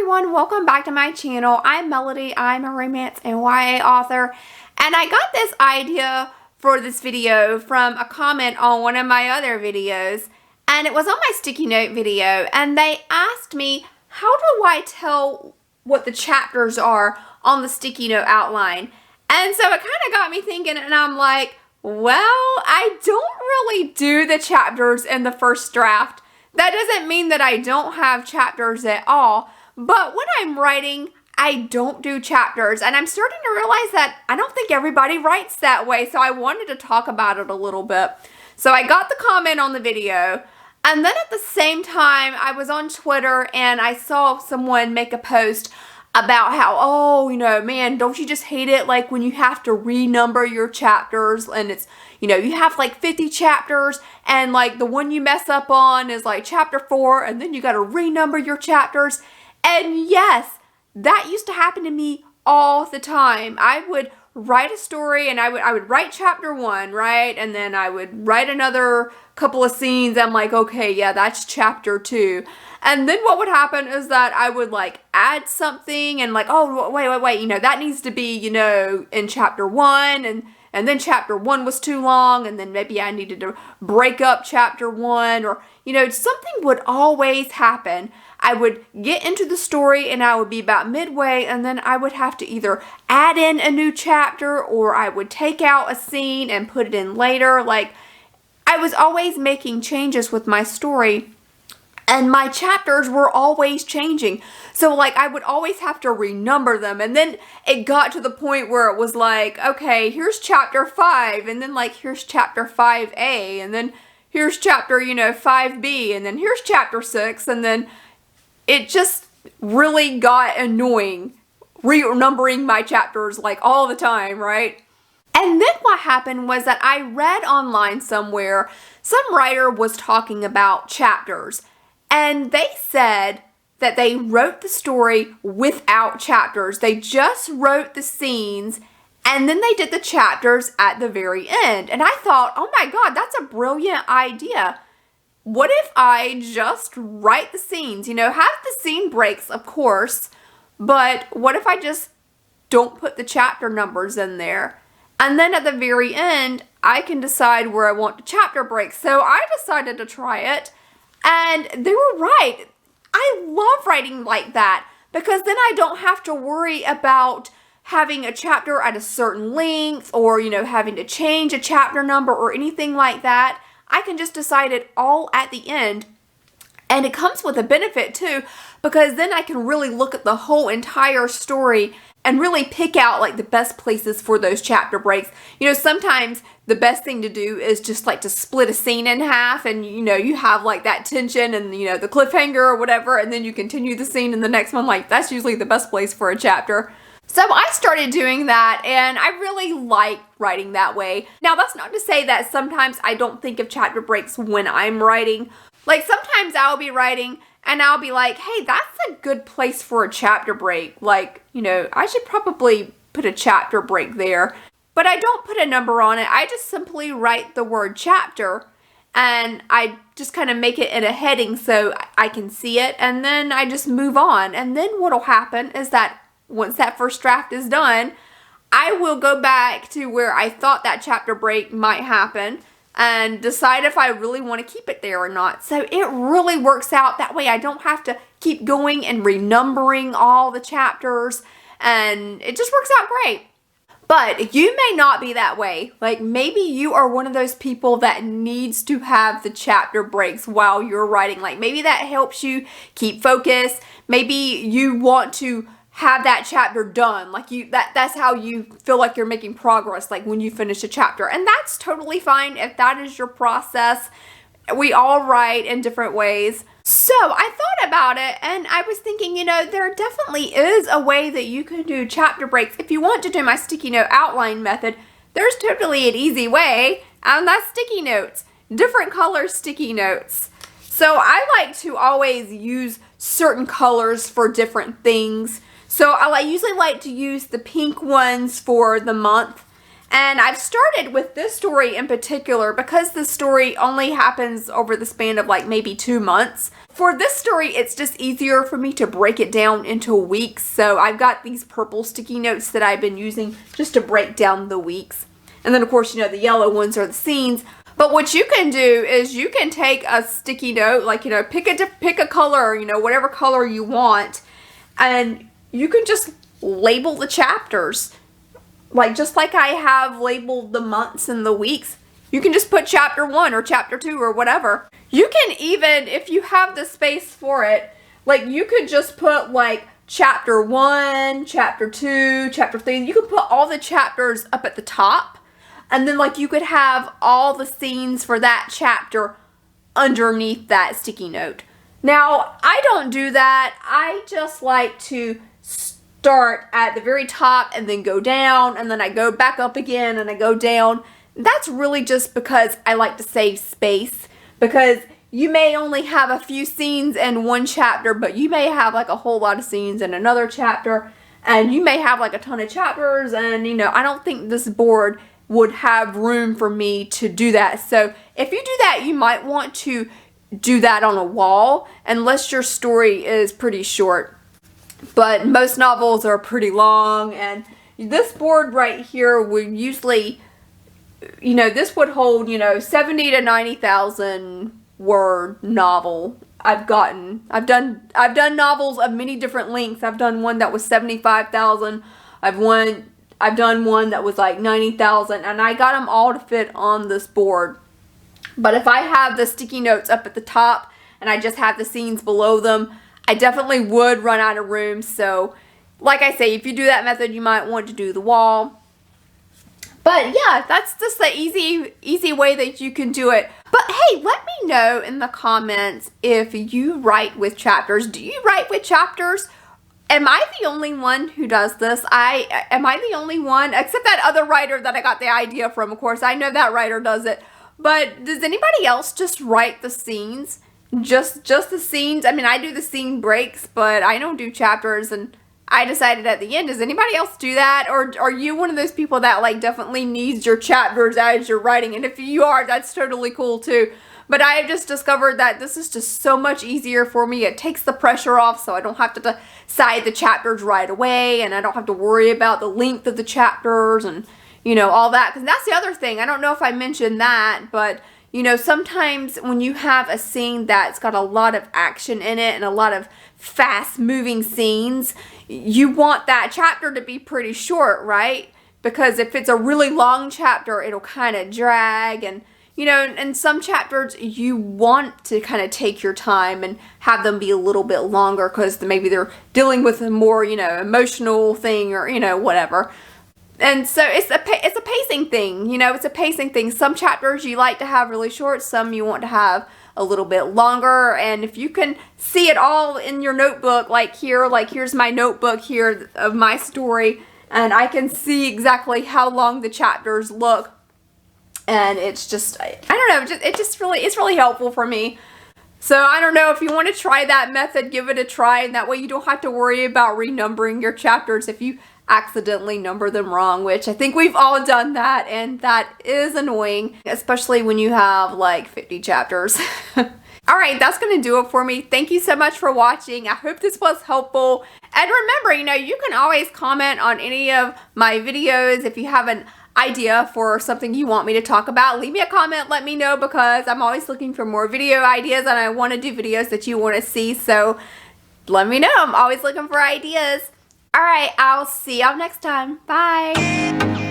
everyone, welcome back to my channel. I'm Melody, I'm a romance and YA author, and I got this idea for this video from a comment on one of my other videos, and it was on my sticky note video, and they asked me, how do I tell what the chapters are on the sticky note outline? And so it kind of got me thinking, and I'm like, well, I don't really do the chapters in the first draft. That doesn't mean that I don't have chapters at all, but when I'm writing, I don't do chapters, and I'm starting to realize that I don't think everybody writes that way, so I wanted to talk about it a little bit. So I got the comment on the video, and then at the same time, I was on Twitter, and I saw someone make a post about how, oh, you know, man, don't you just hate it, like, when you have to renumber your chapters, and it's, you know, you have like 50 chapters, and like the one you mess up on is like chapter 4, and then you gotta renumber your chapters. And yes, that used to happen to me all the time. I would write a story, and I would write chapter 1, right? And then I would write another couple of scenes. I'm like, okay, yeah, that's chapter 2. And then what would happen is that I would like add something and like, oh, wait, you know, that needs to be, you know, in chapter 1, and then chapter 1 was too long, and then maybe I needed to break up chapter 1, or, you know, something would always happen. I would get into the story, and I would be about midway, and then I would have to either add in a new chapter, or I would take out a scene and put it in later. Like, I was always making changes with my story, and my chapters were always changing. So like I would always have to renumber them. And then it got to the point where it was like, okay, here's chapter 5. And then like, here's chapter 5A. And then here's chapter, you know, 5B. And then here's chapter 6. And then it just really got annoying renumbering my chapters like all the time, right? And then what happened was that I read online somewhere, some writer was talking about chapters. And they said that they wrote the story without chapters. They just wrote the scenes, and then they did the chapters at the very end. And I thought, oh my God, that's a brilliant idea. What if I just write the scenes? You know, have the scene breaks, of course, but what if I just don't put the chapter numbers in there? And then at the very end, I can decide where I want the chapter breaks. So I decided to try it. And they were right. I love writing like that because then I don't have to worry about having a chapter at a certain length or, you know, having to change a chapter number or anything like that. I can just decide it all at the end. And it comes with a benefit too, because then I can really look at the whole entire story and really pick out like the best places for those chapter breaks. You know, sometimes the best thing to do is just like to split a scene in half, and you know, you have like that tension and, you know, the cliffhanger or whatever, and then you continue the scene in the next one. Like, that's usually the best place for a chapter. So I started doing that, and I really like writing that way. Now, that's not to say that sometimes I don't think of chapter breaks when I'm writing. Like, sometimes I'll be writing and I'll be like, hey, that's a good place for a chapter break. Like, you know, I should probably put a chapter break there. But I don't put a number on it. I just simply write the word chapter, and I just kind of make it in a heading so I can see it, and then I just move on. And then what'll happen is that once that first draft is done, I will go back to where I thought that chapter break might happen and decide if I really want to keep it there or not. So it really works out that way. I don't have to keep going and renumbering all the chapters, and it just works out great. But you may not be that way. Like, maybe you are one of those people that needs to have the chapter breaks while you're writing. Like, maybe that helps you keep focus. Maybe you want to have that chapter done. Like, that's how you feel like you're making progress, like when you finish a chapter. And that's totally fine if that is your process. We all write in different ways. So I thought about it, and I was thinking, you know, there definitely is a way that you can do chapter breaks. If you want to do my sticky note outline method, there's totally an easy way, and that's sticky notes. Different color sticky notes. So I like to always use certain colors for different things. So I usually like to use the pink ones for the month, And I've started with this story in particular because the story only happens over the span of like maybe 2 months. For this story, it's just easier for me to break it down into weeks. So I've got these purple sticky notes that I've been using just to break down the weeks. And then of course, you know, the yellow ones are the scenes. But what you can do is you can take a sticky note, like, you know, pick a color, you know, whatever color you want, and you can just label the chapters. Like, just like I have labeled the months and the weeks, you can just put chapter 1 or chapter 2 or whatever. You can even, if you have the space for it, like, you could just put like chapter 1, chapter 2, chapter 3. You could put all the chapters up at the top. And then like you could have all the scenes for that chapter underneath that sticky note. Now, I don't do that. I just like to start at the very top and then go down, and then I go back up again and I go down. That's really just because I like to save space, because you may only have a few scenes in one chapter, but you may have like a whole lot of scenes in another chapter, and you may have like a ton of chapters, and you know, I don't think this board would have room for me to do that. So if you do that, you might want to do that on a wall, unless your story is pretty short. But most novels are pretty long, and this board right here would usually, you know, this would hold, you know, 70 to 90,000 word novel. I've done novels of many different lengths. I've done one that was 75,000. I've done one that was like 90,000, and I got them all to fit on this board. But if I have the sticky notes up at the top and I just have the scenes below them, I definitely would run out of room. So like I say, if you do that method, you might want to do the wall. But yeah, that's just the easy way that you can do it. But hey, let me know in the comments if you write with chapters. Do you write with chapters? Am I the only one who does this? Am I the only one? Except that other writer that I got the idea from, of course. I know that writer does it. But does anybody else just write the scenes? Just the scenes? I mean, I do the scene breaks, but I don't do chapters, and I decided at the end, does anybody else do that? Or are you one of those people that like definitely needs your chapters as you're writing? And if you are, that's totally cool too. But I have just discovered that this is just so much easier for me. It takes the pressure off, so I don't have to decide the chapters right away, and I don't have to worry about the length of the chapters and, you know, all that. Because that's the other thing. I don't know if I mentioned that, but, you know, sometimes when you have a scene that's got a lot of action in it and a lot of fast-moving scenes, you want that chapter to be pretty short, right? Because if it's a really long chapter, it'll kind of drag, and you know, in some chapters, you want to kind of take your time and have them be a little bit longer because maybe they're dealing with a more, you know, emotional thing or, you know, whatever. And so it's a pacing thing, you know, it's a pacing thing. Some chapters you like to have really short, some you want to have a little bit longer. And if you can see it all in your notebook, like here's my notebook here of my story, and I can see exactly how long the chapters look. And it's just, I don't know, it's really helpful for me. So I don't know, if you want to try that method, give it a try, and that way you don't have to worry about renumbering your chapters if you accidentally number them wrong, which I think we've all done that, and that is annoying, especially when you have like 50 chapters. Alright, that's going to do it for me. Thank you so much for watching. I hope this was helpful. And remember, you know, you can always comment on any of my videos if you have an idea for something you want me to talk about. Leave me a comment, let me know, because I'm always looking for more video ideas, and I want to do videos that you want to see, so let me know. I'm always looking for ideas. Alright, I'll see y'all next time. Bye!